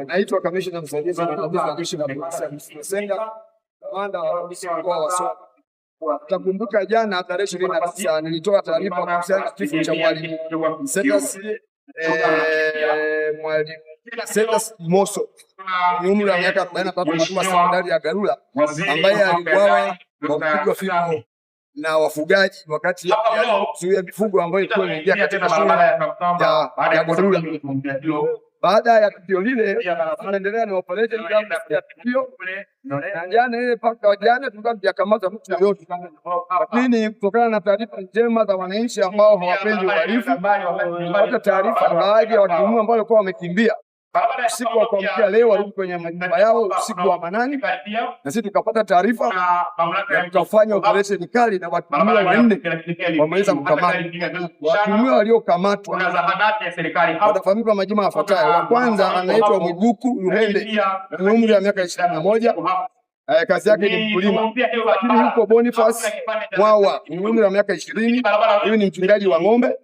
Naitwa Kamishna Msaidizi wa Jeshi la Polisi Senga, kamanda wa mkoa wa Songwe. Utakumbuka jana tarehe 29 nilitoa taarifa kuhusiana na kifo cha mwalimu Cedas Mosso mwenye umri wa miaka 43 sekondari ya Garula, ambaye aliuawa kwa kupigwa fimbo na wafugaji wakati kuzuia mifugo ambayo ilikuwa imeingia katika shule ya Garula. Baada ya tukio lile, tunaendelea na operation ya tukio, na jana ile paka jana tulikuwa tujakamata mtu yoyote, lakini kutokana na taarifa njema za wananchi ambao hawapendi uhalifu, tulipata taarifa baadhi ya watuhumiwa ambao walikuwa wamekimbia usiku wa kuamkia leo warudi kwenye majumba yao usiku wa manane, na sisi tukapata taarifa na tukafanya operation kali na watuhumiwa wanne wameweza kukamatwa. Watuhumiwa waliokamatwa watafahamika majina yafuatayo. Wa kwanza anaitwa Mwibuku Luhende mwenye umri wa miaka 21, kazi yake ni mkulima. Lakini yuko Boniface Mwawa mwenye umri wa miaka 20, huyu ni mchungaji wa ng'ombe.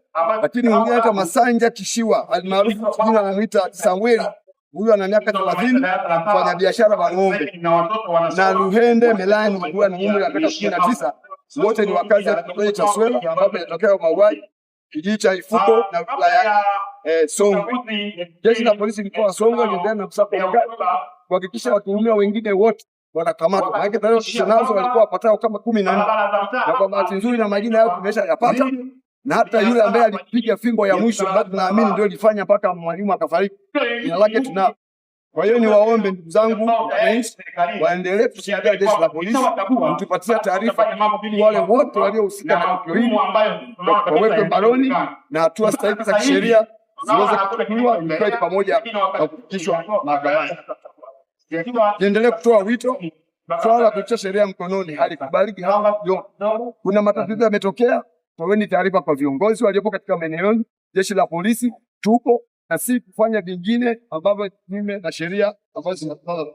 Lakini mwingine anaitwa Masanja Kishiwa almaarufu jina anaitwa Samueli, huyu ana miaka 30, mfanya biashara wa ng'ombe. Na Luhende Melani huyu ana umri wa miaka 19, wote ni wakazi wa kitongoji cha Swela ambapo inatokea mauaji kijiji cha Ifuko na wilaya Songwe. Jeshi la polisi mkoa wa Songwe linaendelea na msako mkali kuhakikisha watuhumiwa wengine wote wanakamatwa. Maana tarehe nazo walikuwa wapatao kama 14, na kwa bahati nzuri na majina yao tumeshayapata, na hata yule ambaye alipiga fimbo ya mwisho ambaye tunaamini ndio ilifanya mpaka mwalimu akafariki, jina lake tunao. Kwa hiyo ni waombe ndugu zangu wananchi waendelee kusaidia jeshi la polisi kutupatia taarifa wale wote waliohusika na tukio hili wawekwe mbaroni na hatua stahiki za kisheria ziweze kuchukuliwa, ikiwa ni pamoja na kufikishwa mahakamani. Niendelee kutoa wito, swala la kutia sheria mkononi halikubaliki hapa. Kuna matatizo yametokea, toeni taarifa kwa viongozi waliopo katika maeneo. Jeshi la polisi tupo na si kufanya vingine ambavyo kinyume na sheria ambazo zinataka.